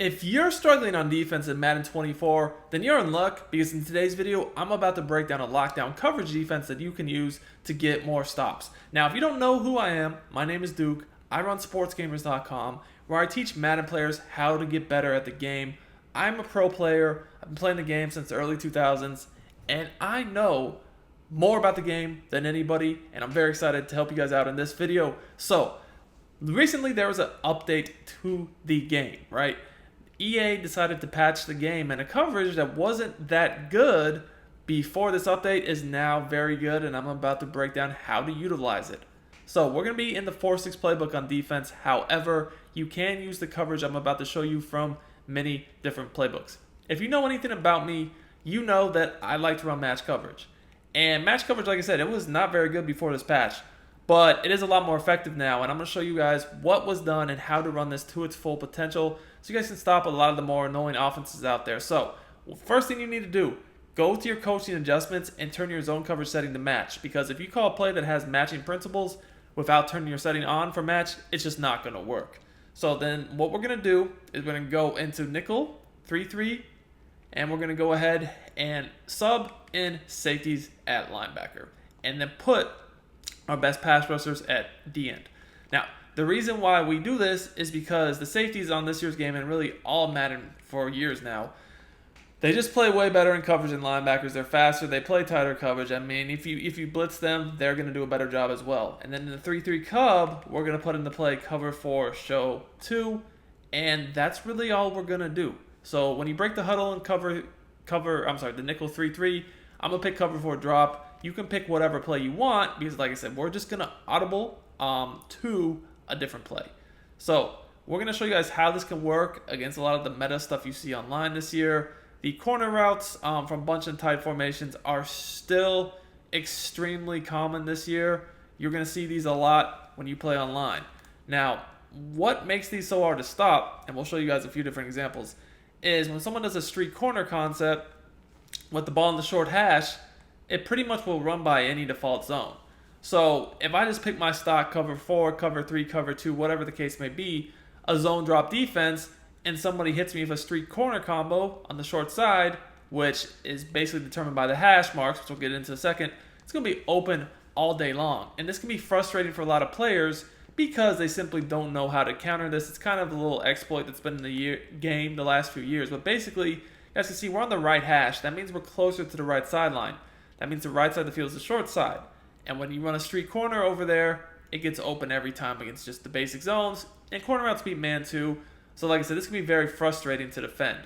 If you're struggling on defense in Madden 24, then you're in luck because in today's video, I'm about to break down a lockdown coverage defense that you can use to get more stops. Now, if you don't know who I am, my name is Duke. I run sportsgamers.com where I teach Madden players how to get better at the game. I'm a pro player. I've been playing the game since the early 2000s, and I know more about the game than anybody, and I'm very excited to help you guys out in this video. So, recently there was an update to the game, right? EA decided to patch the game, and a coverage that wasn't that good before this update is now very good, and I'm about to break down how to utilize it. So we're going to be in the 4-6 playbook on defense. However, you can use the coverage I'm about to show you from many different playbooks. If you know anything about me, you know that I like to run match coverage. And match coverage, like I said, it was not very good before this patch, but it is a lot more effective now, and I'm going to show you guys what was done and how to run this to its full potential so you guys can stop a lot of the more annoying offenses out there. So, first thing you need to do, go to your coaching adjustments and turn your zone coverage setting to match, because if you call a play that has matching principles without turning your setting on for match, it's just not going to work. So then what we're going to do is we're going to go into nickel 3-3, and we're going to go ahead and sub in safeties at linebacker, and then put our best pass rushers at the end. Now, the reason why we do this is because the safeties on this year's game, and really all Madden for years now, they just play way better in coverage than linebackers. They're faster. They play tighter coverage. I mean, if you blitz them, they're going to do a better job as well. And then in the 3-3 cub, we're going to put into play cover 4, show 2, and that's really all we're going to do. So when you break the huddle and the nickel 3-3, I'm going to pick cover 4 drop. You can pick whatever play you want because, like I said, we're just going to audible to a different play. So we're going to show you guys how this can work against a lot of the meta stuff you see online this year. The corner routes from bunch and tight formations are still extremely common this year. You're going to see these a lot when you play online. Now, what makes these so hard to stop, and we'll show you guys a few different examples, is when someone does a streak corner concept with the ball in the short hash, it pretty much will run by any default zone. So if I just pick my stock cover 4, cover 3, cover 2, whatever the case may be, a zone drop defense, and somebody hits me with a streak corner combo on the short side, which is basically determined by the hash marks, which we'll get into in a second, it's going to be open all day long. And this can be frustrating for a lot of players because they simply don't know how to counter this. It's kind of a little exploit that's been in the game the last few years. But basically, you guys can see we're on the right hash. That means we're closer to the right sideline. That means the right side of the field is the short side. And when you run a streak corner over there, it gets open every time against just the basic zones. And corner routes beat man too. So like I said, this can be very frustrating to defend.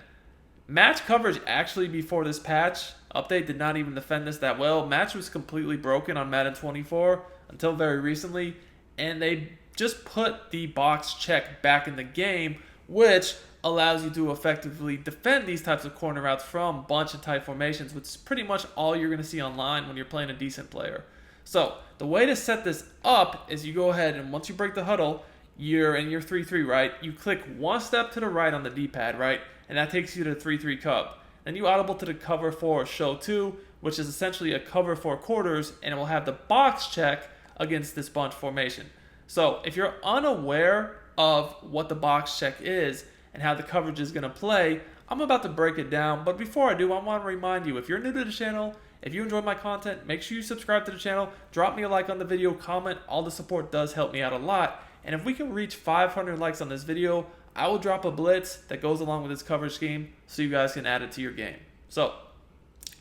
Match coverage actually before this patch update did not even defend this that well. Match was completely broken on Madden 24 until very recently. And they just put the box check back in the game, which allows you to effectively defend these types of corner routes from bunch and tight formations, which is pretty much all you're going to see online when you're playing a decent player. So the way to set this up is you go ahead and once you break the huddle, you're in your 3-3, right? You click one step to the right on the D-pad, right? And that takes you to the 3-3 cub. Then you audible to the cover 4 show 2, which is essentially a cover 4 quarters, and it will have the box check against this bunch formation. So if you're unaware of what the box check is and how the coverage is going to play, I'm about to break it down. But before I do, I want to remind you, if you're new to the channel, if you enjoy my content, make sure you subscribe to the channel, drop me a like on the video, comment. All the support does help me out a lot. And if we can reach 500 likes on this video, I will drop a blitz that goes along with this coverage scheme so you guys can add it to your game. So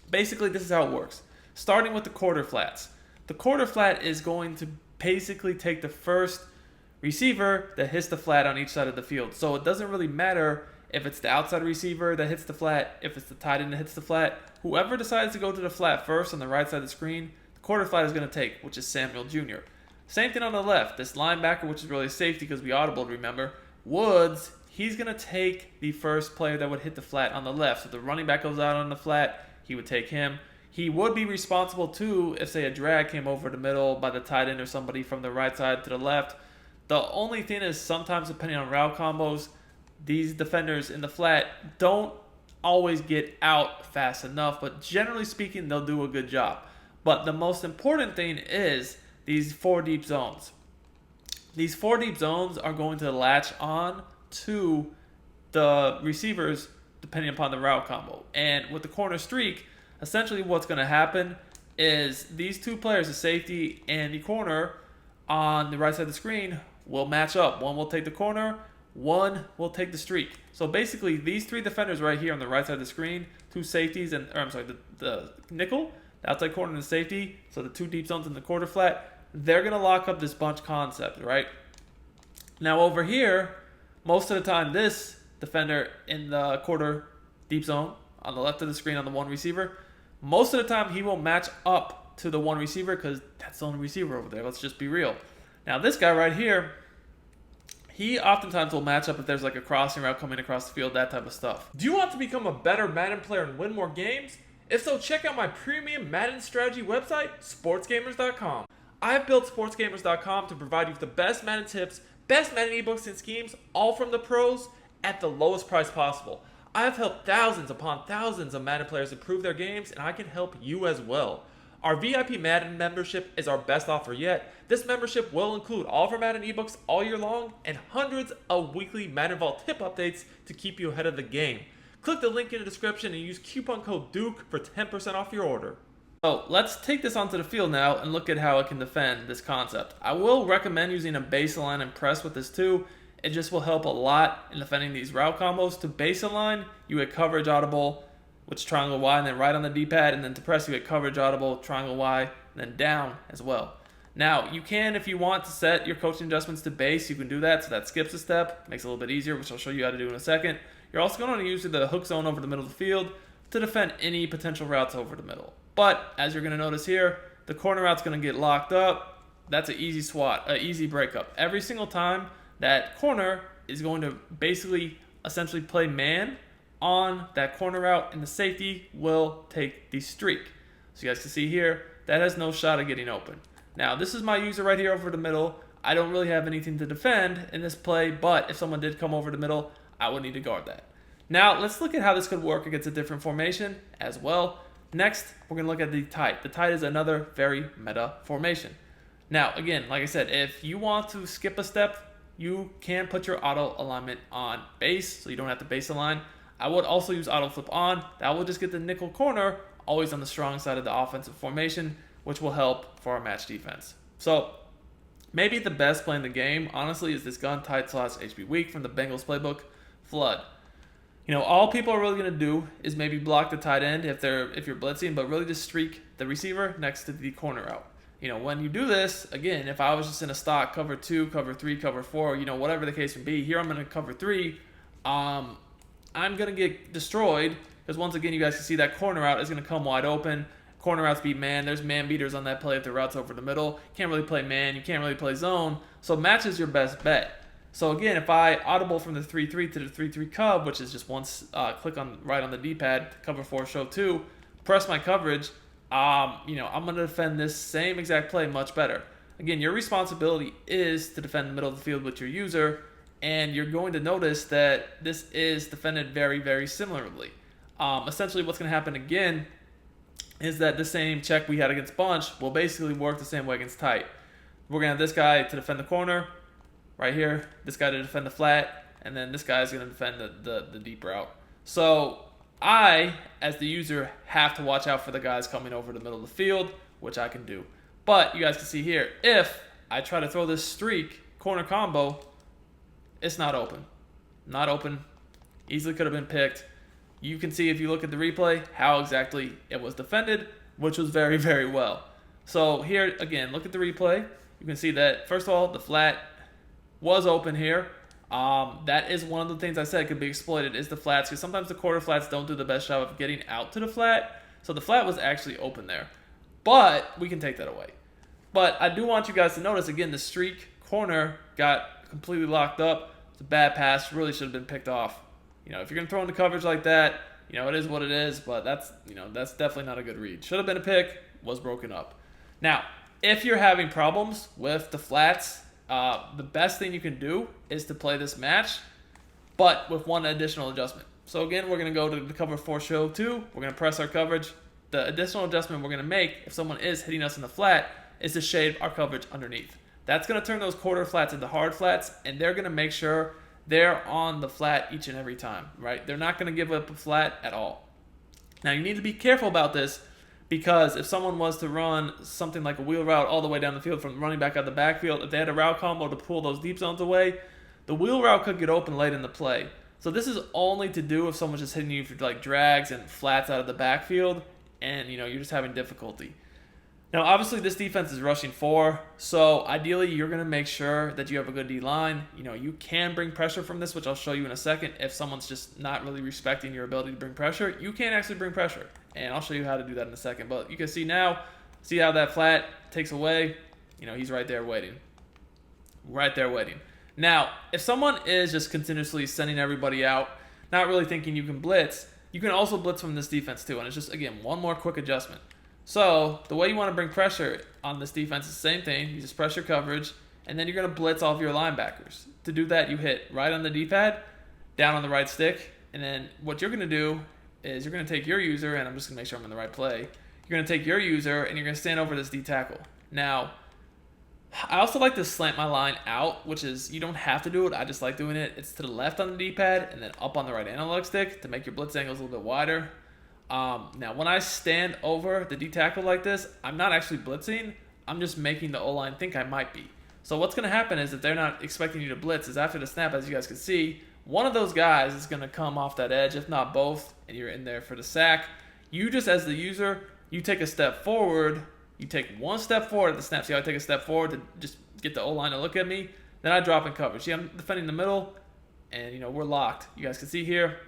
basically this is how it works. Starting with the quarter flats. The quarter flat is going to basically take the first receiver that hits the flat on each side of the field. So it doesn't really matter if it's the outside receiver that hits the flat, if it's the tight end that hits the flat. Whoever decides to go to the flat first on the right side of the screen, the quarter flat is going to take, which is Samuel Jr. Same thing on the left. This linebacker, which is really safety because we audibled, remember, Woods, he's going to take the first player that would hit the flat on the left. So if the running back goes out on the flat, he would take him. He would be responsible too if, say, a drag came over the middle by the tight end or somebody from the right side to the left. The only thing is sometimes, depending on route combos, these defenders in the flat don't always get out fast enough, but generally speaking, they'll do a good job. But the most important thing is these 4 deep zones. These 4 deep zones are going to latch on to the receivers depending upon the route combo. And with the corner streak, essentially what's going to happen is these two players, the safety and the corner on the right side of the screen, will match up. One will take the corner, one will take the streak. So basically, these three defenders right here on the right side of the screen, two safeties, and the nickel, the outside corner and the safety, so the two deep zones in the quarter flat, they're going to lock up this bunch concept, right? Now over here, most of the time, this defender in the quarter deep zone on the left of the screen on the one receiver, most of the time he will match up to the one receiver because that's the only receiver over there. Let's just be real. Now this guy right here, he oftentimes will match up if there's like a crossing route coming across the field, that type of stuff. Do you want to become a better Madden player and win more games? If so, check out my premium Madden strategy website, sportsgamers.com. I have built sportsgamers.com to provide you with the best Madden tips, best Madden ebooks and schemes, all from the pros at the lowest price possible. I have helped thousands upon thousands of Madden players improve their games, and I can help you as well. Our VIP Madden membership is our best offer yet. This membership will include all of our Madden ebooks all year long and hundreds of weekly Madden Vault tip updates to keep you ahead of the game. Click the link in the description and use coupon code DUKE for 10% off your order. So let's take this onto the field now and look at how it can defend this concept. I will recommend using a baseline and press with this too. It just will help a lot in defending these route combos. To baseline, you hit coverage audible, which is triangle Y, and then right on the D-pad, and then to press, you hit coverage audible, triangle Y, and then down as well. Now, you can, if you want to set your coaching adjustments to base, you can do that, so that skips a step, makes it a little bit easier, which I'll show you how to do in a second. You're also going to use the hook zone over the middle of the field to defend any potential routes over the middle. But, as you're going to notice here, the corner route's going to get locked up. That's an easy swat, an easy breakup. Every single time, that corner is going to basically, essentially play man on that corner route, and the safety will take the streak. So you guys can see here, that has no shot of getting open. Now, this is my user right here over the middle. I don't really have anything to defend in this play, but if someone did come over the middle, I would need to guard that. Now, let's look at how this could work against a different formation as well. Next, we're going to look at the tight. The tight is another very meta formation. Now, again, like I said, if you want to skip a step, you can put your auto alignment on base, so you don't have to base align. I would also use auto flip on. That will just get the nickel corner always on the strong side of the offensive formation, which will help for our match defense. So maybe the best play in the game, honestly, is this gun tight / HB weak from the Bengals playbook, flood. You know, all people are really going to do is maybe block the tight end if you're blitzing, but really just streak the receiver next to the corner out. You know, when you do this, again, if I was just in a stock cover 2, cover 3, cover 4, you know, whatever the case may be, here I'm going to cover 3, I'm going to get destroyed because once again, you guys can see that corner out is going to come wide open. Corner outs beat man. There's man beaters on that play if the route's over the middle. Can't really play man. You can't really play zone. So match is your best bet. So again, if I audible from the 3-3 to the 3-3 cub, which is just one click on right on the D-pad, cover 4, show 2, press my coverage, you know, I'm going to defend this same exact play much better. Again, your responsibility is to defend the middle of the field with your user, and you're going to notice that this is defended very, very similarly. Essentially, what's going to happen again is that the same check we had against bunch will basically work the same way against tight. We're going to have this guy to defend the corner right here, this guy to defend the flat, and then this guy is going to defend the deep route. So I, as the user, have to watch out for the guys coming over the middle of the field, which I can do. But you guys can see here, if I try to throw this streak corner combo, it's not open. Not open. Easily could have been picked. You can see if you look at the replay how exactly it was defended, which was very, very well. So here, again, look at the replay. You can see that, first of all, the flat was open here. That is one of the things I said could be exploited is the flats, because sometimes the quarter flats don't do the best job of getting out to the flat. So the flat was actually open there. But we can take that away. But I do want you guys to notice, again, the streak corner got completely locked up. It's a bad pass. Really should have been picked off. You know, if you're going to throw into coverage like that, you know, it is what it is. But that's definitely not a good read. Should have been a pick. Was broken up. Now, if you're having problems with the flats, the best thing you can do is to play this match, but with one additional adjustment. So again, we're going to go to the cover 4 show 2. We're going to press our coverage. The additional adjustment we're going to make if someone is hitting us in the flat is to shade our coverage underneath. That's going to turn those quarter flats into hard flats, and they're going to make sure they're on the flat each and every time, right? They're not going to give up a flat at all. Now, you need to be careful about this because if someone was to run something like a wheel route all the way down the field from running back out the backfield, if they had a route combo to pull those deep zones away, the wheel route could get open late in the play. So this is only to do if someone's just hitting you for like drags and flats out of the backfield and you're just having difficulty. Now, obviously, this defense is rushing 4, so ideally, you're going to make sure that you have a good D-line. You can bring pressure from this, which I'll show you in a second. If someone's just not really respecting your ability to bring pressure, you can actually bring pressure, and I'll show you how to do that in a second. But you can see now, see how that flat takes away? He's right there waiting. Right there waiting. Now, if someone is just continuously sending everybody out, not really thinking you can blitz, you can also blitz from this defense too, and it's just, again, one more quick adjustment. So the way you want to bring pressure on this defense is the same thing. You just pressure coverage, and then you're going to blitz off your linebackers. To do that, you hit right on the D-pad, down on the right stick, and then what you're going to do is you're going to take your user, and I'm just going to make sure I'm in the right play. You're going to take your user, and you're going to stand over this D-tackle. Now, I also like to slant my line out, which is, you don't have to do it. I just like doing it. It's to the left on the D-pad, and then up on the right analog stick to make your blitz angles a little bit wider. Now, when I stand over the D-tackle like this, I'm not actually blitzing. I'm just making the O-line think I might be. So what's going to happen is if they're not expecting you to blitz, is after the snap, as you guys can see, one of those guys is going to come off that edge, if not both, and you're in there for the sack. You just, as the user, you take a step forward. You take one step forward at the snap. See how I take a step forward to just get the O-line to look at me? Then I drop in coverage. See, I'm defending the middle, and, we're locked. You guys can see here,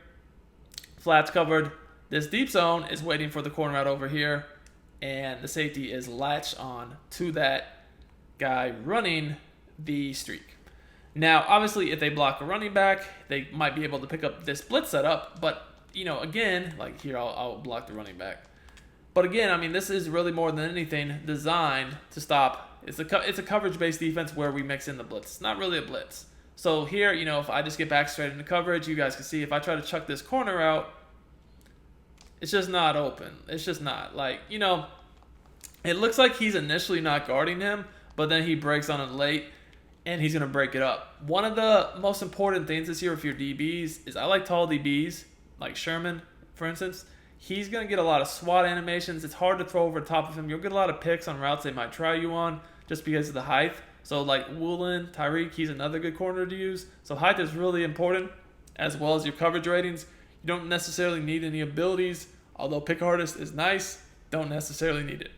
flats covered. This deep zone is waiting for the corner out over here, and the safety is latched on to that guy running the streak. Now, obviously, if they block a running back, they might be able to pick up this blitz setup, but, again, like here, I'll block the running back. But again, this is really more than anything designed to stop. It's a coverage-based defense where we mix in the blitz. It's not really a blitz. So here, if I just get back straight into coverage, you guys can see if I try to chuck this corner out, it's just not open. It's just not. It looks like he's initially not guarding him, but then he breaks on it late, and he's going to break it up. One of the most important things this year with your DBs is I like tall DBs, like Sherman, for instance. He's going to get a lot of SWAT animations. It's hard to throw over the top of him. You'll get a lot of picks on routes they might try you on just because of the height. So, like Woolen, Tyreek, he's another good corner to use. So, height is really important, as well as your coverage ratings. You don't necessarily need any abilities, although pick artist is nice, don't necessarily need it.